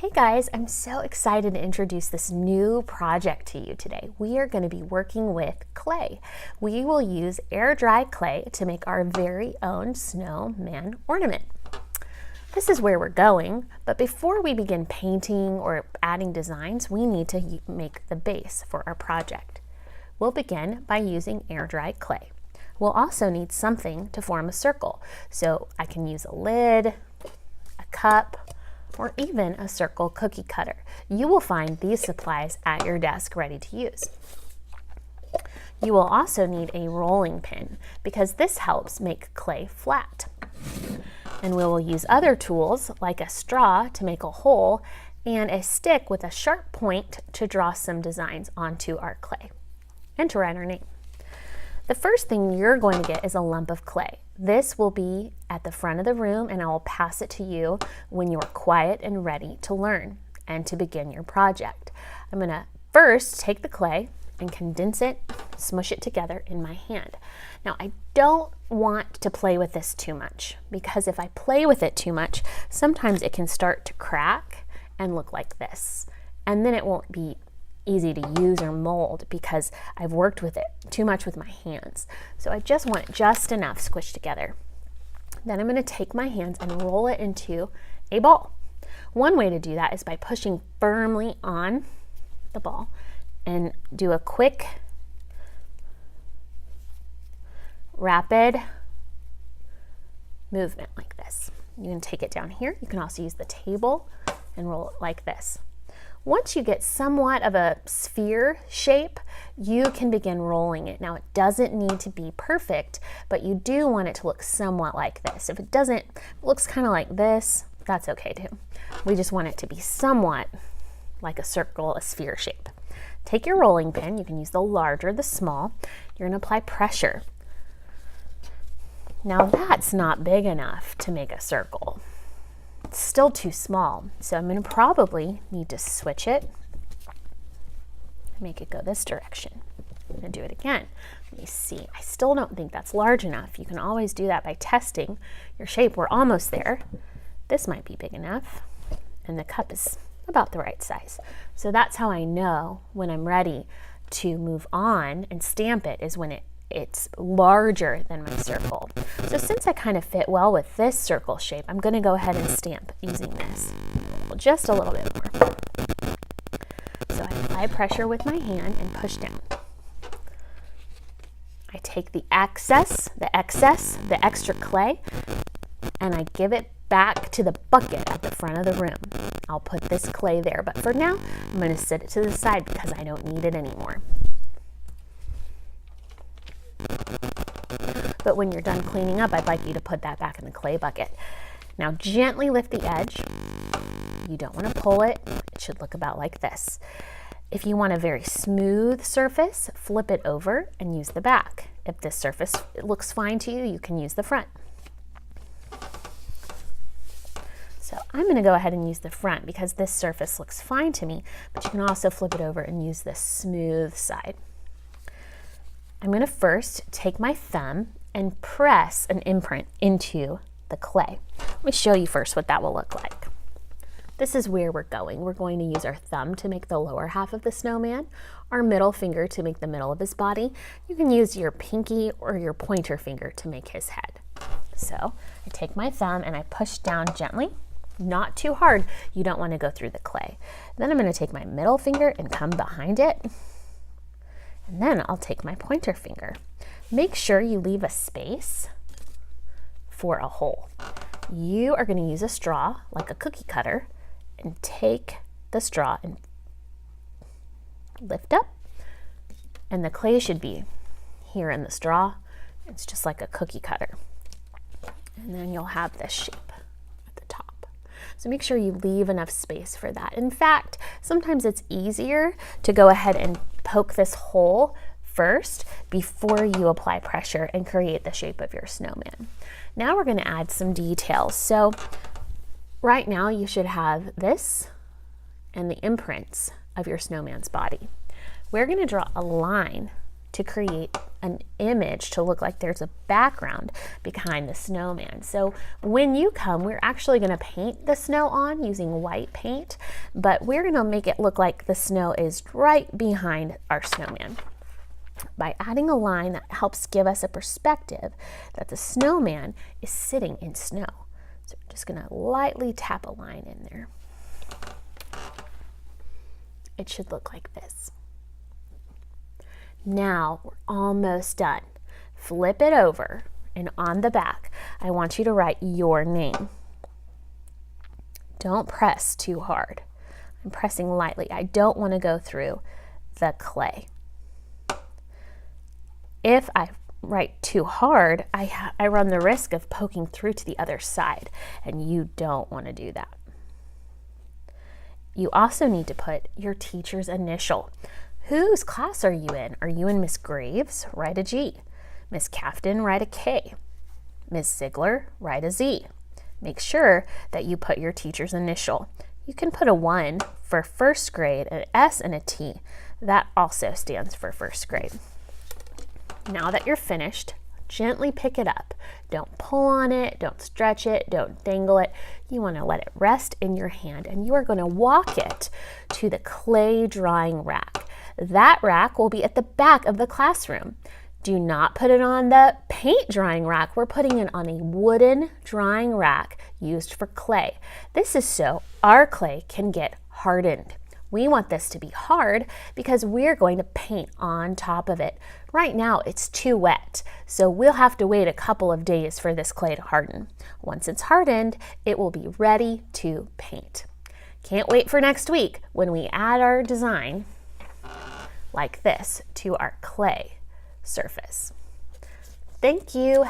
Hey guys, I'm so excited to introduce this new project to you today. We are going to be working with clay. We will use air dry clay to make our very own snowman ornament. This is where we're going, but before we begin painting or adding designs, we need to make the base for our project. We'll begin by using air dry clay. We'll also need something to form a circle, so I can use a lid, a cup, or even a circle cookie cutter. You will find these supplies at your desk ready to use. You will also need a rolling pin because this helps make clay flat. And we will use other tools like a straw to make a hole and a stick with a sharp point to draw some designs onto our clay and to write our name. The first thing you're going to get is a lump of clay. This will be at the front of the room and I will pass it to you when you're quiet and ready to learn and to begin your project. I'm going to first take the clay and condense it, smush it together in my hand. Now I don't want to play with this too much because if I play with it too much, sometimes it can start to crack and look like this. And then it won't be easy to use or mold because I've worked with it too much with my hands. So I just want it just enough squished together. Then I'm going to take my hands and roll it into a ball. One way to do that is by pushing firmly on the ball and do a quick, rapid movement like this. You can take it down here. You can also use the table and roll it like this. Once you get somewhat of a sphere shape, you can begin rolling it. Now it doesn't need to be perfect, but you do want it to look somewhat like this. If it doesn't, it looks kind of like this, that's okay too. We just want it to be somewhat like a circle, a sphere shape. Take your rolling pin, you can use the large or the small. You're gonna apply pressure. Now that's not big enough to make a circle. It's still too small, so I'm going to probably need to switch it, make it go this direction. I'm going to do it again. Let me see. I still don't think that's large enough. You can always do that by testing your shape. We're almost there. This might be big enough, and the cup is about the right size. So that's how I know when I'm ready to move on and stamp it is when it's larger than my circle. So since I kind of fit well with this circle shape, I'm going to go ahead and stamp using this. Well, just a little bit more. So I apply pressure with my hand and push down. I take the extra clay, and I give it back to the bucket at the front of the room. I'll put this clay there, but for now, I'm going to set it to the side because I don't need it anymore. But when you're done cleaning up, I'd like you to put that back in the clay bucket. Now gently lift the edge. You don't want to pull it. It should look about like this. If you want a very smooth surface, flip it over and use the back. If this surface looks fine to you, you can use the front. So I'm going to go ahead and use the front because this surface looks fine to me, but you can also flip it over and use the smooth side. I'm going to first take my thumb and press an imprint into the clay. Let me show you first what that will look like. This is where we're going. We're going to use our thumb to make the lower half of the snowman, our middle finger to make the middle of his body. You can use your pinky or your pointer finger to make his head. So I take my thumb and I push down gently, not too hard. You don't want to go through the clay. Then I'm going to take my middle finger and come behind it. And then I'll take my pointer finger. Make sure you leave a space for a hole. You are going to use a straw, like a cookie cutter, and take the straw and lift up. And the clay should be here in the straw. It's just like a cookie cutter. And then you'll have this shape at the top. So make sure you leave enough space for that. In fact, sometimes it's easier to go ahead and poke this hole first before you apply pressure and create the shape of your snowman. Now we're going to add some details. So right now you should have this and the imprints of your snowman's body. We're going to draw a line to create an image to look like there's a background behind the snowman. So when you come, we're actually going to paint the snow on using white paint, but we're going to make it look like the snow is right behind our snowman by adding a line that helps give us a perspective that the snowman is sitting in snow. So we're just going to lightly tap a line in there. It should look like this. Now we're almost done. Flip it over, and on the back, I want you to write your name. Don't press too hard. I'm pressing lightly. I don't want to go through the clay. If I write too hard, I run the risk of poking through to the other side, and you don't want to do that. You also need to put your teacher's initial. Whose class are you in? Are you in Miss Graves? Write a G. Miss Cafton, write a K. Miss Ziegler, write a Z. Make sure that you put your teacher's initial. You can put a 1 for first grade, an S, and a T. That also stands for first grade. Now that you're finished, gently pick it up. Don't pull on it, don't stretch it, don't dangle it. You want to let it rest in your hand, and you are going to walk it to the clay drawing rack. That rack will be at the back of the classroom. Do not put it on the paint drying rack. We're putting it on a wooden drying rack used for clay. This is so our clay can get hardened. We want this to be hard because we're going to paint on top of it. Right now it's too wet, so we'll have to wait a couple of days for this clay to harden. Once it's hardened, it will be ready to paint. Can't wait for next week when we add our design like this to our clay surface. Thank you.